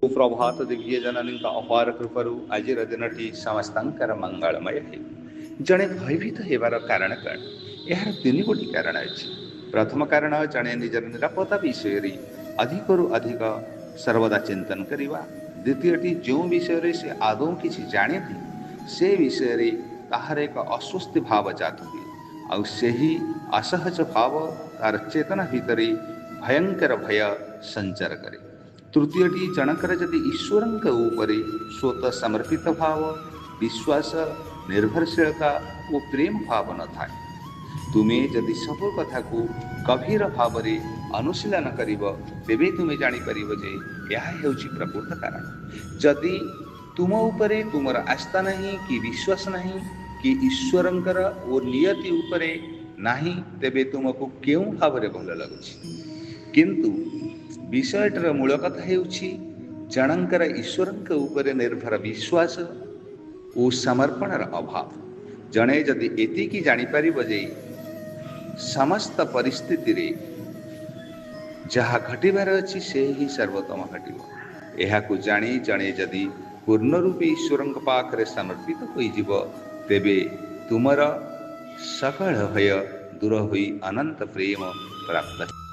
सुप्रभात दिव्य जननी अपार कृपरु आज दिनटी समस्तर मंगलमय है। जड़े भयभीत होबार कारण कण यार तीन गोटी कारण अच्छी। प्रथम कारण जड़े निजर निरापत्ता विषय अधिक अधिक सर्वदा चिंतन करवा। द्वितीयटी जो विषय से आदौ किसी जाने से विषय ताहार एक अस्वस्थ भाव जात हुए आई असहज भाव तार चेतना भितर भयंकर भय संचार करे। तृतीयटी जनकर जदि ईश्वर स्वतः समर्पित भाव विश्वास निर्भरशीलता और प्रेम भाव न था तुम्हें जदि सब कथा को गभीर भाव अनुशीलन कर तेबे तुम्हें जापर जे यह प्रकृत कारण। जदि तुम उपरे तुमर आस्था नहीं कि विश्वास नहीं कि ईश्वरंकर और नियति उपरे नहीं तेबे तुमको क्यों भाव भल लगुच। किंतु विषयटर मूल कथा हेउछि जनकर ईश्वर उपरे निर्भर विश्वास और समर्पणर अभाव। जड़े जदि एतिकी जापर जे समस्त परिस्थिति रे जहाँ घटबार अच्छी से ही सर्वोत्तम घटब। यह जानी जड़े जदि पूर्ण रूपे ईश्वर पाखरे समर्पित हो तेबे तुमर सकल भय दूर हुई अनंत प्रेम प्राप्त।